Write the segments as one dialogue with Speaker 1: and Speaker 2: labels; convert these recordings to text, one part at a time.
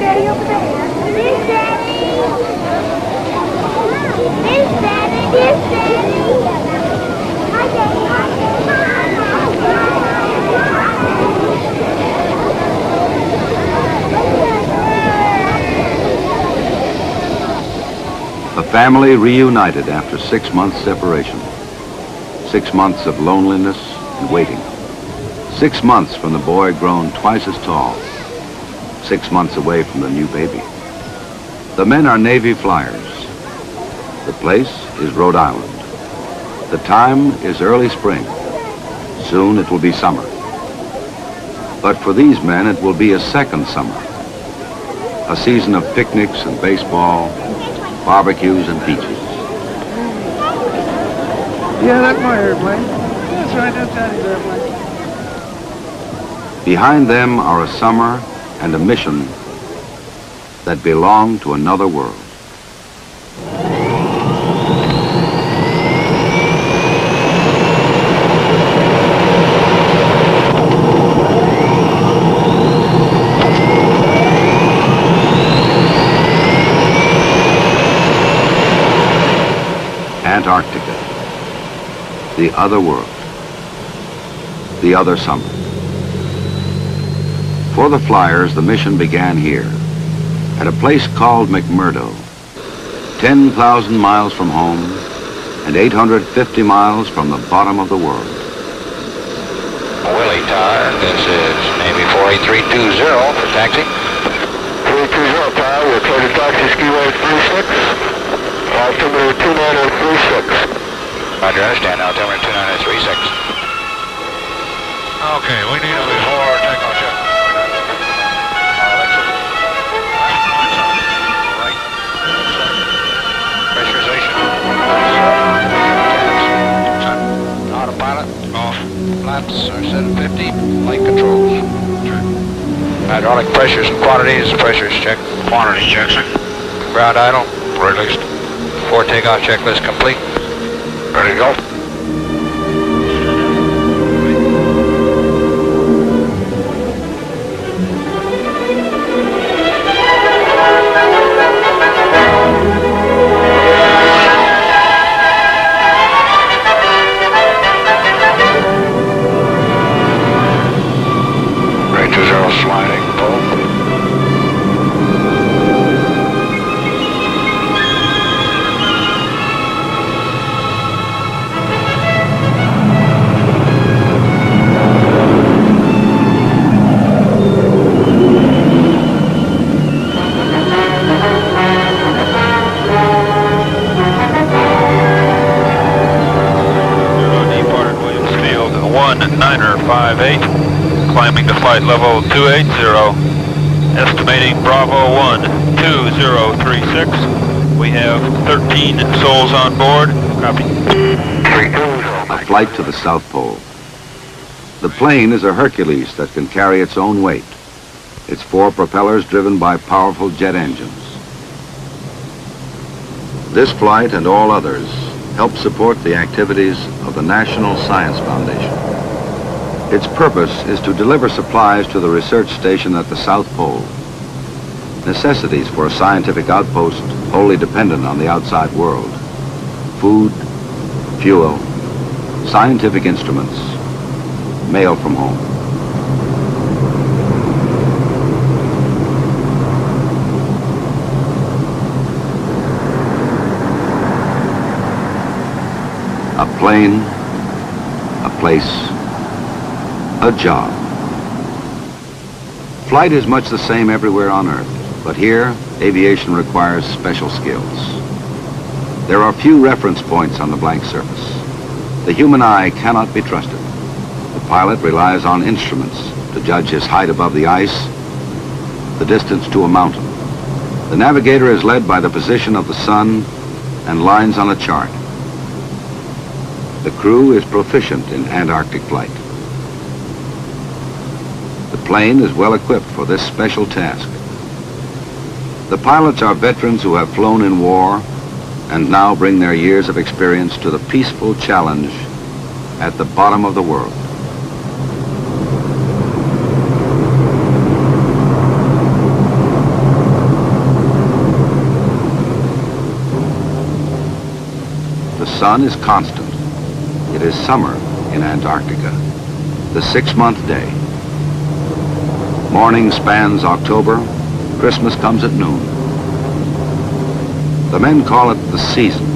Speaker 1: Daddy over there. There's Daddy. There's Daddy. There's Daddy. Hi, Daddy.
Speaker 2: A family reunited after 6 months' separation. 6 months of loneliness and waiting. 6 months from the boy grown twice as tall. 6 months away from the new baby. The men are Navy flyers. The place is Rhode Island. The time is early spring. Soon it will be summer. But for these men, it will be a second summer. A season of picnics and baseball, barbecues and beaches.
Speaker 3: Yeah, that's my airplane. That's right, that's Daddy's airplane.
Speaker 2: Behind them are a summer and a mission that belong to another world. Antarctica, the other world, the other summer. For the flyers, the mission began here, at a place called McMurdo, 10,000 miles from home and 850 miles from the bottom of the world.
Speaker 4: Willie Tower, this is Navy 48320 for taxi.
Speaker 5: 420 Tower, we're clear to taxi skiway 36. Altimeter 29036.
Speaker 4: Roger, understand. Altimeter 29036. Okay, we need a before takeoff check. Right. Pressurization. Autopilot off. Flaps are set at 50. Light controls. Hydraulic pressures and quantities. Pressures check. Quantity check, sir. Ground idle. Released. Before takeoff checklist complete. Ready to go. Rate 20 sliding, pull.
Speaker 6: Climbing to flight level 280, estimating Bravo 12036. We have 13 souls on board. Copy.
Speaker 2: A flight to the South Pole. The plane is a Hercules that can carry its own weight. Its 4 propellers driven by powerful jet engines. This flight and all others help support the activities of the National Science Foundation. Its purpose is to deliver supplies to the research station at the South Pole. Necessities for a scientific outpost wholly dependent on the outside world. Food, fuel, scientific instruments, mail from home. A plane, a place, a job. Flight is much the same everywhere on Earth, but here, aviation requires special skills. There are few reference points on the blank surface. The human eye cannot be trusted. The pilot relies on instruments to judge his height above the ice, the distance to a mountain. The navigator is led by the position of the sun and lines on a chart. The crew is proficient in Antarctic flight. The plane is well equipped for this special task. The pilots are veterans who have flown in war and now bring their years of experience to the peaceful challenge at the bottom of the world. sun is constant. It is summer in Antarctica, the 6-month day. Morning spans October, Christmas comes at noon. The men call it the season,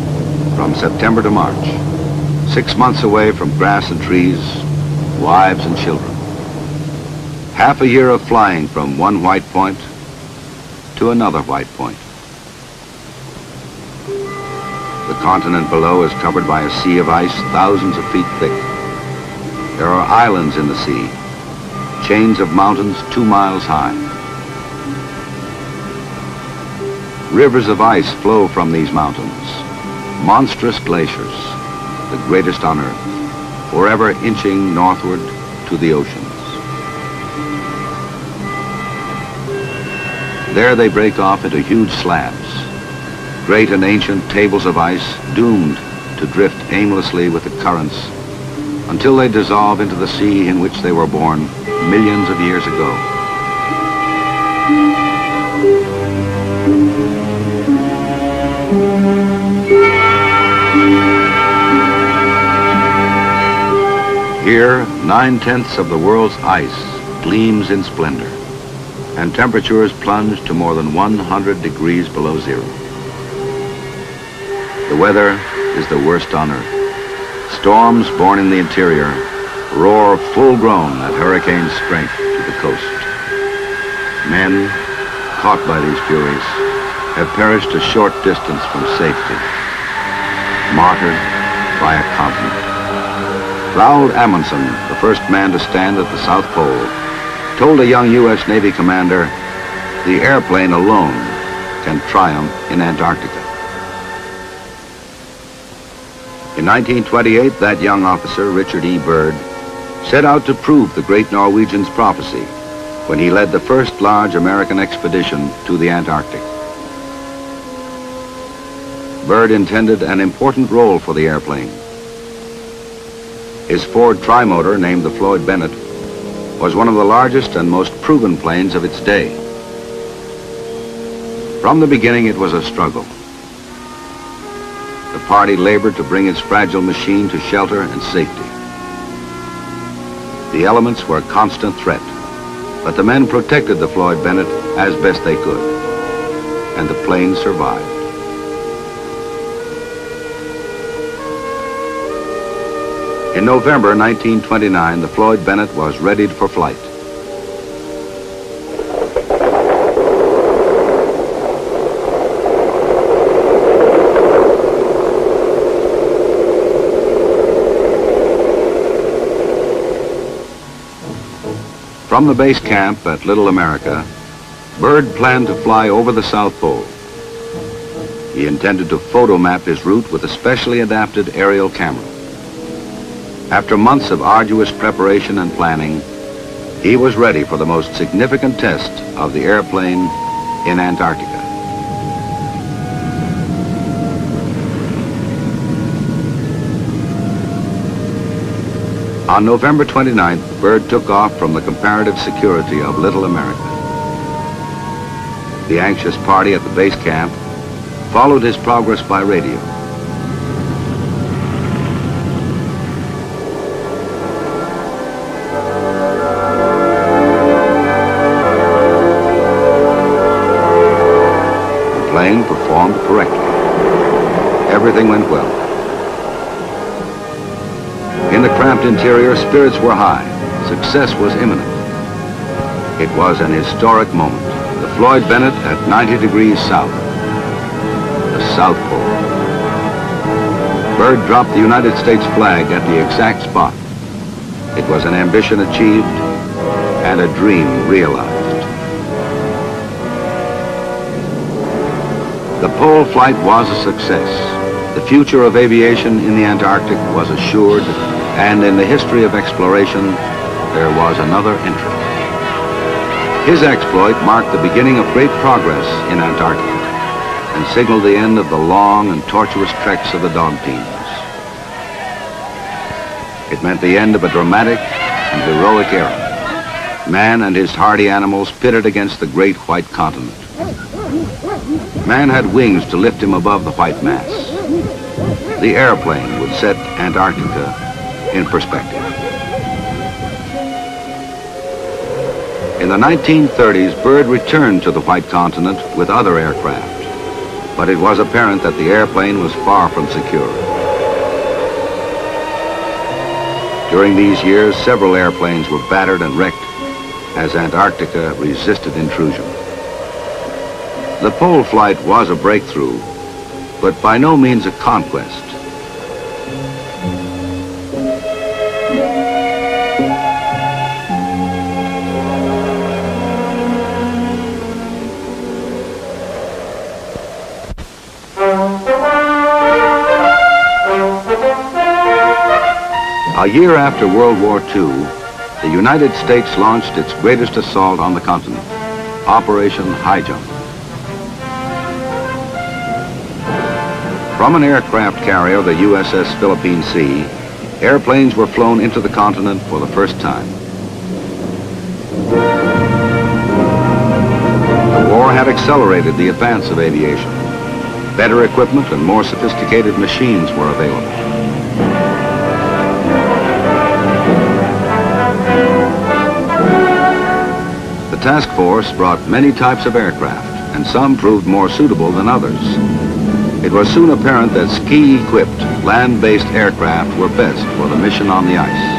Speaker 2: from September to March, 6 months away from grass and trees, wives and children. Half a year of flying from one white point to another white point. The continent below is covered by a sea of ice thousands of feet thick. There are islands in the sea, chains of mountains 2 miles high. Rivers of ice flow from these mountains, monstrous glaciers, the greatest on Earth, forever inching northward to the oceans. There they break off into huge slabs, great and ancient tables of ice doomed to drift aimlessly with the currents until they dissolve into the sea in which they were born millions of years ago. Here, 9/10 of the world's ice gleams in splendor, and temperatures plunge to more than 100 degrees below zero. The weather is the worst on Earth. Storms born in the interior roar full-grown at hurricane strength to the coast. Men, caught by these furies, have perished a short distance from safety, martyred by a continent. Raoul Amundsen, the first man to stand at the South Pole, told a young U.S. Navy commander, "The airplane alone can triumph in Antarctica." In 1928, that young officer, Richard E. Byrd, set out to prove the great Norwegian's prophecy when he led the first large American expedition to the Antarctic. Byrd intended an important role for the airplane. His Ford trimotor, named the Floyd Bennett, was one of the largest and most proven planes of its day. From the beginning, it was a struggle. The party labored to bring its fragile machine to shelter and safety. The elements were a constant threat, but the men protected the Floyd Bennett as best they could, and the plane survived. In November 1929, the Floyd Bennett was readied for flight. From the base camp at Little America, Byrd planned to fly over the South Pole. He intended to photo map his route with a specially adapted aerial camera. After months of arduous preparation and planning, he was ready for the most significant test of the airplane in Antarctica. On November 29th, Byrd took off from the comparative security of Little America. The anxious party at the base camp followed his progress by radio. The plane performed correctly. Everything went well. In the cramped interior, spirits were high. Success was imminent. It was an historic moment. The Floyd Bennett at 90 degrees south. The South Pole. Byrd dropped the United States flag at the exact spot. It was an ambition achieved and a dream realized. The pole flight was a success. The future of aviation in the Antarctic was assured, and in the history of exploration, there was another entry. His exploit marked the beginning of great progress in Antarctica and signaled the end of the long and tortuous treks of the dog teams. It meant the end of a dramatic and heroic era. Man and his hardy animals pitted against the great white continent. Man had wings to lift him above the white mass. the airplane would set Antarctica in perspective. In the 1930s, Byrd returned to the White Continent with other aircraft, but it was apparent that the airplane was far from secure. During these years, several airplanes were battered and wrecked as Antarctica resisted intrusion. The pole flight was a breakthrough, but by no means a conquest. A year after World War II, the United States launched its greatest assault on the continent, Operation High Jump. From an aircraft carrier, the USS Philippine Sea, airplanes were flown into the continent for the first time. The war had accelerated the advance of aviation. Better equipment and more sophisticated machines were available. The task force brought many types of aircraft, and some proved more suitable than others. It was soon apparent that ski-equipped, land-based aircraft were best for the mission on the ice.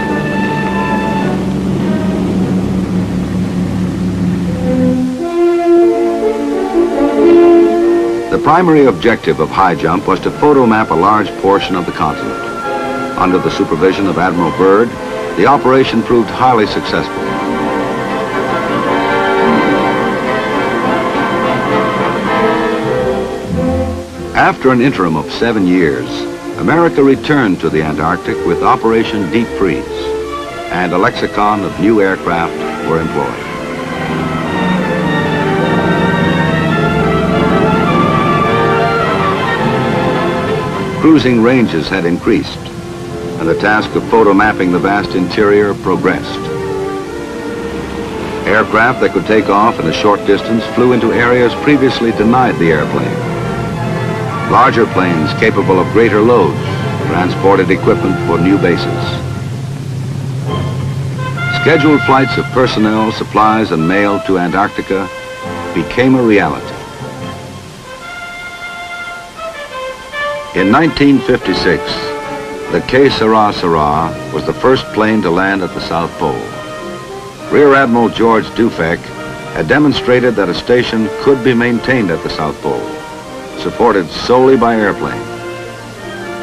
Speaker 2: The primary objective of High Jump was to photomap a large portion of the continent. Under the supervision of Admiral Byrd, the operation proved highly successful. After an interim of 7 years, America returned to the Antarctic with Operation Deep Freeze, and a lexicon of new aircraft were employed. Cruising ranges had increased, and the task of photomapping the vast interior progressed. Aircraft that could take off in a short distance flew into areas previously denied the airplane. Larger planes capable of greater loads transported equipment for new bases. Scheduled flights of personnel, supplies, and mail to Antarctica became a reality. In 1956, the K Sarah Sarah was the first plane to land at the South Pole. Rear Admiral George Dufek had demonstrated that a station could be maintained at the South Pole, supported solely by airplane.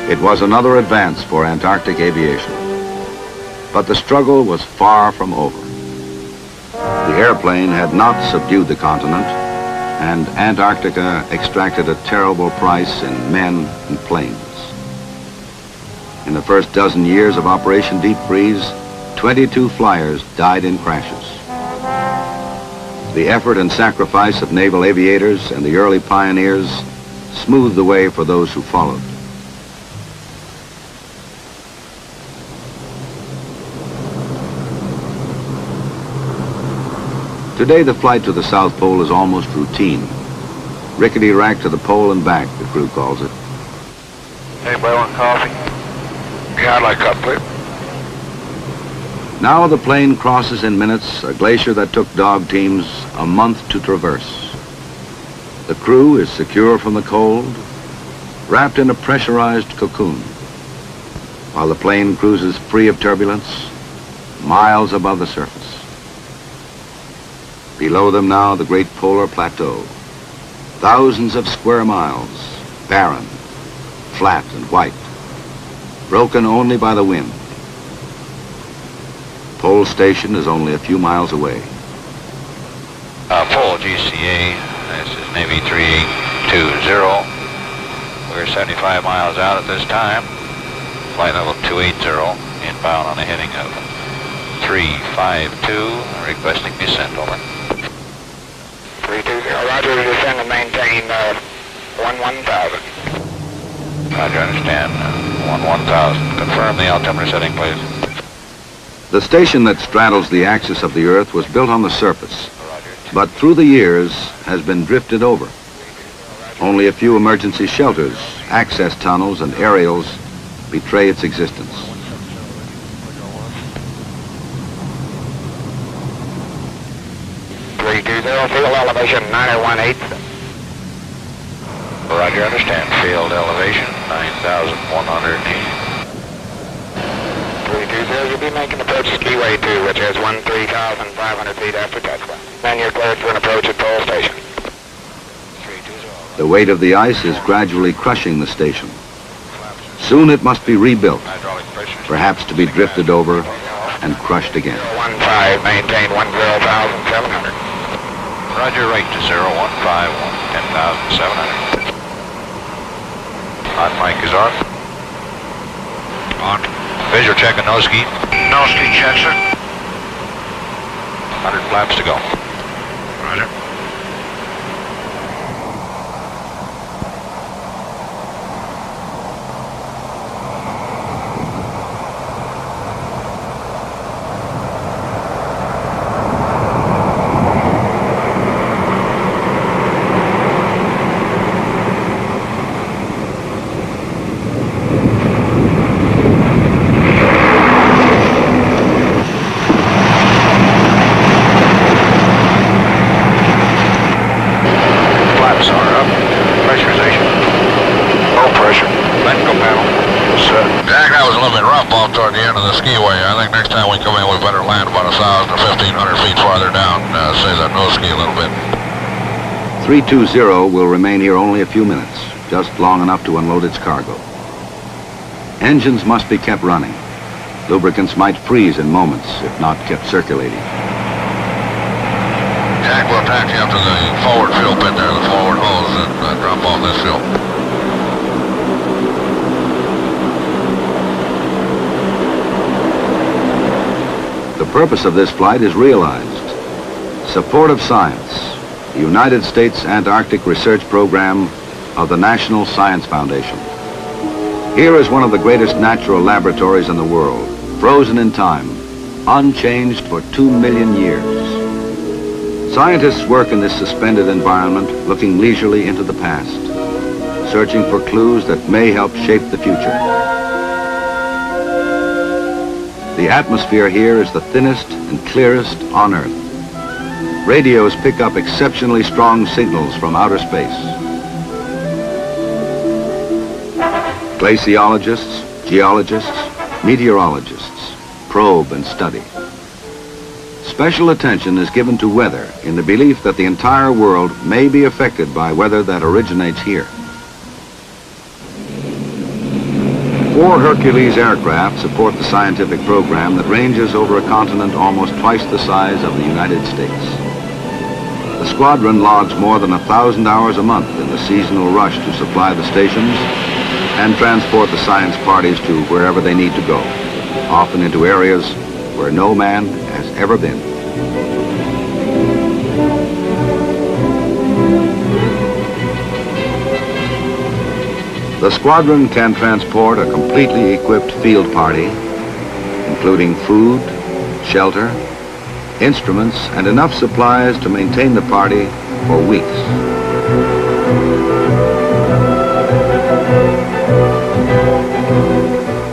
Speaker 2: It was another advance for Antarctic aviation. But the struggle was far from over. The airplane had not subdued the continent, and Antarctica extracted a terrible price in men and planes. In the first dozen years of Operation Deep Freeze, 22 flyers died in crashes. The effort and sacrifice of naval aviators and the early pioneers smoothed the way for those who followed. Today, the flight to the South Pole is almost routine. Rickety rack to the pole and back, the crew calls it.
Speaker 4: Anybody want coffee? Yeah, I'd like a cup, please.
Speaker 2: Now the plane crosses in minutes a glacier that took dog teams a month to traverse. The crew is secure from the cold, wrapped in a pressurized cocoon, while the plane cruises free of turbulence, miles above the surface. Below them now, the great polar plateau. Thousands of square miles, barren, flat and white, broken only by the wind. Pole Station is only a few miles away.
Speaker 4: Pole GCA, this is Navy 3820. We're 75 miles out at this time. Flight level 280, inbound on a heading of 352, requesting descent, over.
Speaker 5: 320, roger, descend and maintain 11,000.
Speaker 4: Roger, understand. 11,000. Confirm the altimeter setting, please.
Speaker 2: The station that straddles the axis of the Earth was built on the surface, but through the years has been drifted over. Only a few emergency shelters, access tunnels, and aerials betray its existence.
Speaker 5: Field elevation 918.
Speaker 4: Roger, understand. Field elevation 9,180.
Speaker 5: 320, you'll be making approach to Skiway 2, which has 13,500 feet after touchdown. Then you're cleared for an approach at Toll Station.
Speaker 2: The weight of the ice is gradually crushing the station. Soon it must be rebuilt, perhaps to be drifted over and crushed again.
Speaker 5: 15, maintain 10,700.
Speaker 4: Roger, right to 015, 10,700. Hot mic is on. On. Visual check and nose ski. Nose ski check, sir. 100 flaps to go. Roger.
Speaker 7: Toward the end of the skiway. I think next time we come in, we better land about 1,000 or 1,500 feet farther down. Save that nose ski a little bit.
Speaker 2: 320 will remain here only a few minutes, just long enough to unload its cargo. Engines must be kept running. Lubricants might freeze in moments if not kept circulating.
Speaker 7: Jack, we'll taxi up to the forward fuel pit there, the forward hose, and drop off this fuel.
Speaker 2: The purpose of this flight is realized. Support of science, the United States Antarctic Research Program of the National Science Foundation. Here is one of the greatest natural laboratories in the world, frozen in time, unchanged for 2 million years. Scientists work in this suspended environment, looking leisurely into the past, searching for clues that may help shape the future. The atmosphere here is the thinnest and clearest on Earth. Radios pick up exceptionally strong signals from outer space. Glaciologists, geologists, meteorologists probe and study. Special attention is given to weather in the belief that the entire world may be affected by weather that originates here. 4 Hercules aircraft support the scientific program that ranges over a continent almost twice the size of the United States. The squadron logs more than 1,000 hours a month in the seasonal rush to supply the stations and transport the science parties to wherever they need to go, often into areas where no man has ever been. The squadron can transport a completely equipped field party, including food, shelter, instruments, and enough supplies to maintain the party for weeks.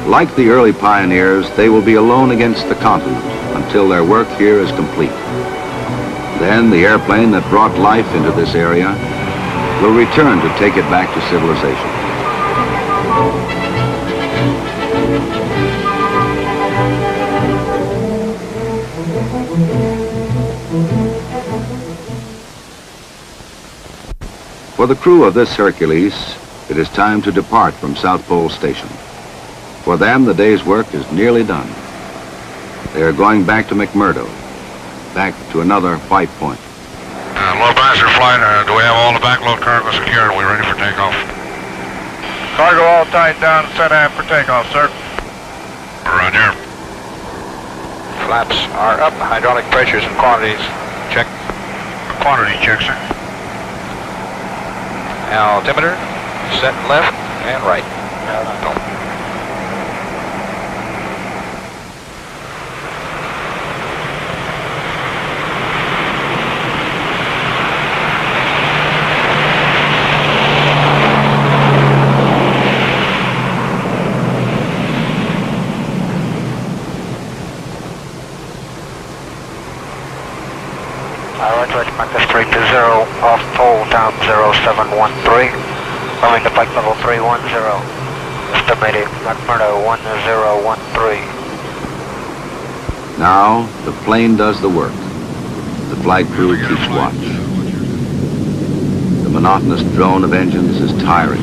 Speaker 2: Like the early pioneers, they will be alone against the continent until their work here is complete. Then the airplane that brought life into this area will return to take it back to civilization. For the crew of this Hercules, it is time to depart from South Pole Station. For them, the day's work is nearly done. They are going back to McMurdo, back to another white point.
Speaker 7: Low passenger flight, do we have all the backload cargo secured? Are we ready for takeoff?
Speaker 3: Cargo all tied down and set aft for takeoff, sir.
Speaker 7: Roger.
Speaker 4: Flaps are up. Hydraulic pressures and quantities. Check.
Speaker 7: Quantity check, sir.
Speaker 4: Altimeter. Set left and right. No. McMurdo off pole down 0713. Coming to flight level 310. Estimating McMurdo 1013.
Speaker 2: Now, the plane does the work. The flight crew keeps watch. The monotonous drone of engines is tiring.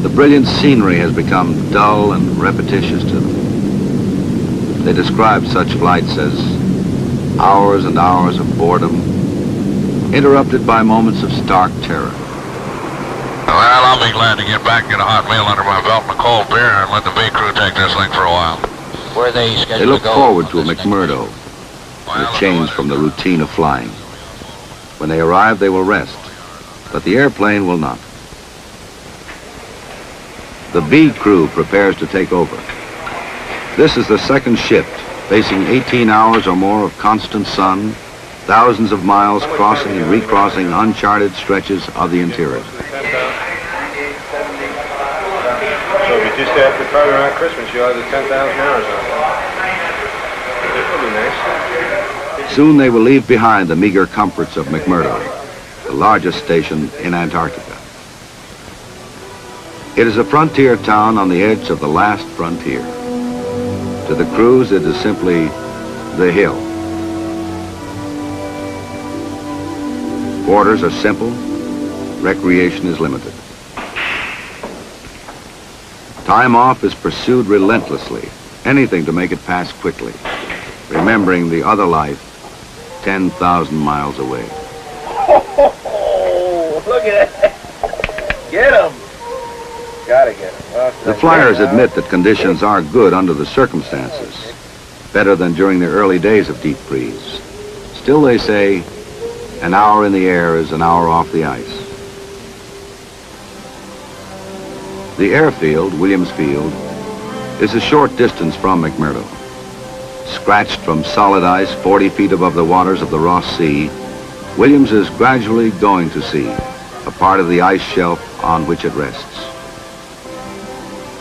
Speaker 2: The brilliant scenery has become dull and repetitious to them. They describe such flights as hours and hours of boredom, interrupted by moments of stark terror.
Speaker 7: Well, I'll be glad to get back, get a hot meal under my belt and a cold beer, and let the B crew take this thing for a while.
Speaker 4: Where are they scheduled
Speaker 2: They look
Speaker 4: to go?
Speaker 2: forward to a McMurdo, and a change from the routine of flying. When they arrive, they will rest, but the airplane will not. The B crew prepares to take over. This is the second shift, facing 18 hours or more of constant sun, thousands of miles crossing and recrossing uncharted stretches of the interior.
Speaker 3: So we just after probably around Christmas, you'll have the 10,000 hours on it. That'll be nice.
Speaker 2: Soon they will leave behind the meager comforts of McMurdo, the largest station in Antarctica. It is a frontier town on the edge of the last frontier. To the crews, it is simply the hill. Orders are simple. Recreation is limited. Time off is pursued relentlessly. Anything to make it pass quickly, remembering the other life 10,000 miles away.
Speaker 3: Oh, look at that. Get him. Gotta get him.
Speaker 2: The flyers admit that conditions are good under the circumstances, better than during the early days of deep freeze. Still, they say, an hour in the air is an hour off the ice. The airfield, Williams Field, is a short distance from McMurdo. Scratched from solid ice 40 feet above the waters of the Ross Sea, Williams is gradually going to sea, a part of the ice shelf on which it rests.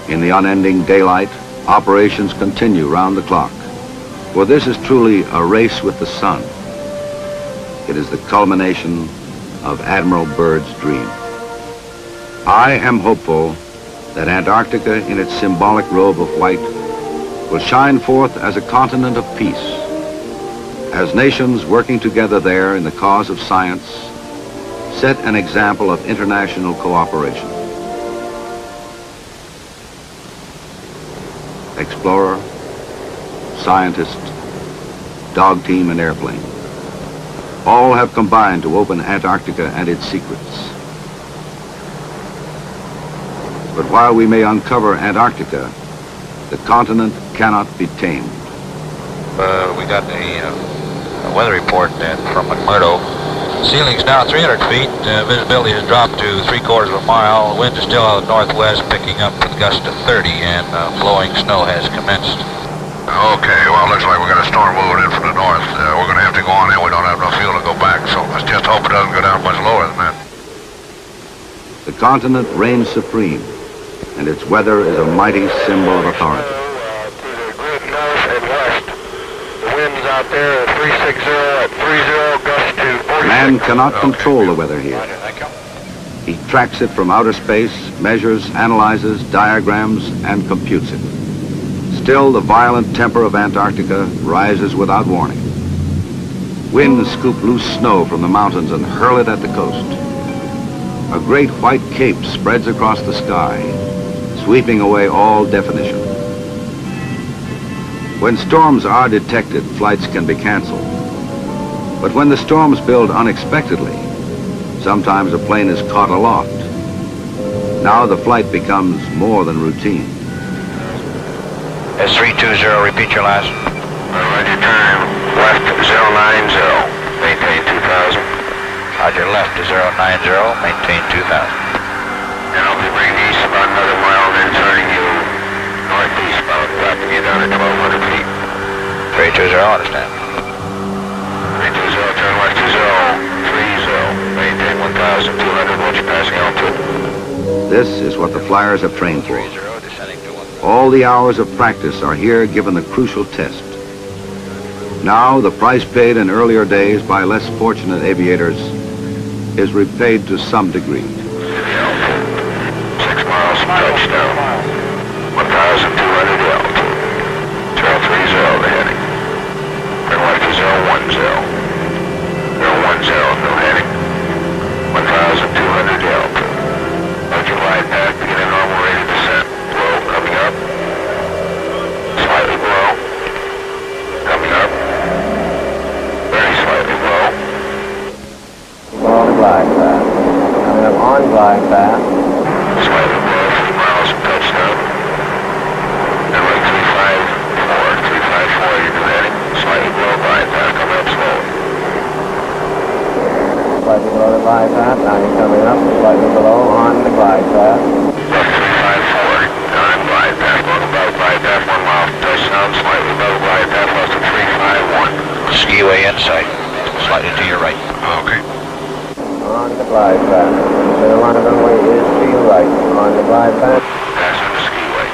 Speaker 2: In the unending daylight, operations continue round the clock, for this is truly a race with the sun. It is the culmination of Admiral Byrd's dream. I am hopeful that Antarctica, in its symbolic robe of white, will shine forth as a continent of peace, as nations working together there in the cause of science set an example of international cooperation. Explorer, scientist, dog team, and airplane. All have combined to open Antarctica and its secrets. But while we may uncover Antarctica, the continent cannot be tamed.
Speaker 4: We got a weather report from McMurdo. Ceiling's now 300 feet. Visibility has dropped to 3/4 of a mile. The wind is still out of the northwest, picking up with gusts of 30, and blowing snow has commenced.
Speaker 7: Okay, well, looks like we got a storm moving in from the north. We're going to have to go on in. We don't have enough fuel to go back, so let's just hope it doesn't go down much lower than that.
Speaker 2: The continent reigns supreme, and its weather is a mighty symbol of authority.
Speaker 5: To the grid north and west. The winds out there are 360 at 30, gust to 46.
Speaker 2: Man cannot control the weather here.
Speaker 4: Roger, thank you.
Speaker 2: He tracks it from outer space, measures, analyzes, diagrams, and computes it. Still, the violent temper of Antarctica rises without warning. Winds scoop loose snow from the mountains and hurl it at the coast. A great white cape spreads across the sky, sweeping away all definition. When storms are detected, flights can be canceled. But when the storms build unexpectedly, sometimes a plane is caught aloft. Now the flight becomes more than routine.
Speaker 4: S320, repeat your last.
Speaker 5: Roger, time. Left 090. Maintain 2000.
Speaker 4: Roger, left to 090, maintain 2000.
Speaker 5: And I'll be bringing east about another mile, then turning you northeast about, dropping you down to 1,200 feet.
Speaker 4: 320, understand.
Speaker 5: 320, turn left to 030. Maintain 1,200, watch you passing altitude.
Speaker 2: This is what the flyers have trained for.
Speaker 4: 30, descending to 1.
Speaker 2: All the hours of practice are here given the crucial test. Now, the price paid in earlier days by less fortunate aviators is repaid to some degree.
Speaker 5: 6 miles from touchdown. 1,200 altitude. 030 the heading. Turn left to 010. 010, no heading. 1,200 altitude. Let your glide path begin a normal rate of descent. Low, coming up. Slightly below. Coming up. Very slightly below.
Speaker 3: On the glide path. Coming up on glide path.
Speaker 5: Slightly below 3 miles from touchdown. And like 354, you're heading. Slightly below glide path, coming up slowly.
Speaker 3: Slightly below the glide path. Now you're coming up. Slightly below on the glide path.
Speaker 5: Left 354, down glide path, going above glide path, 1 mile from touchdown, slightly above glide path, less than 351.
Speaker 4: Skiway inside, slightly to your right.
Speaker 7: Okay.
Speaker 3: On the glide path. The runway is to your right. On the glide path.
Speaker 5: Pass on the skiway.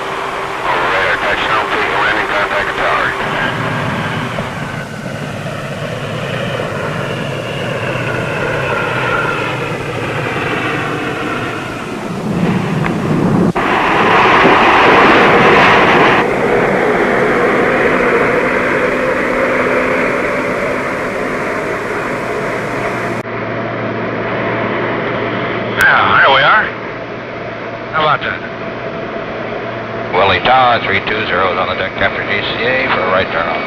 Speaker 5: Over radar, touchdown, fleet landing, contact the tower.
Speaker 4: Willie Tower, 320 is on the deck after GCA for a right turn off.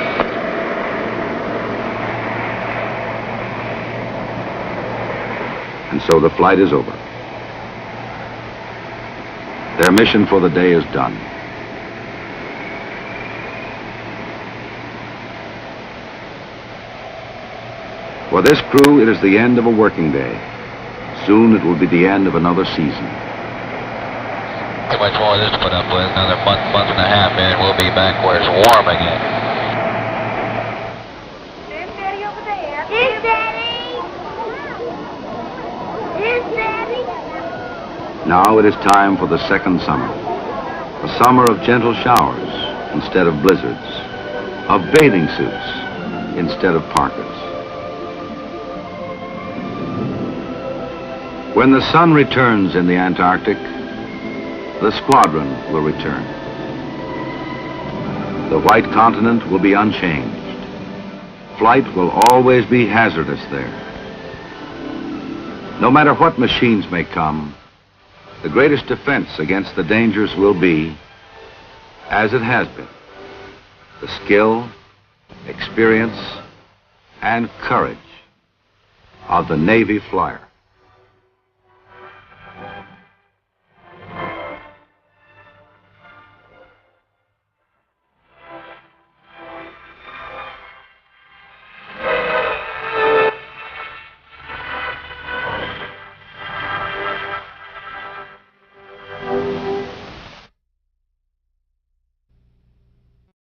Speaker 2: And so the flight is over. Their mission for the day is done. For this crew, it is the end of a working day. Soon it will be the end of another season.
Speaker 7: Too much more of this to put up with. Another month and a half here, and we'll be back where it's warm again.
Speaker 1: There's Daddy over there. Here's Daddy. Here's Daddy.
Speaker 2: Now it is time for the second summer. A summer of gentle showers instead of blizzards, of bathing suits instead of parkas. When the sun returns in the Antarctic, the squadron will return. The white continent will be unchanged. Flight will always be hazardous there. No matter what machines may come, the greatest defense against the dangers will be, as it has been, the skill, experience, and courage of the Navy flyer.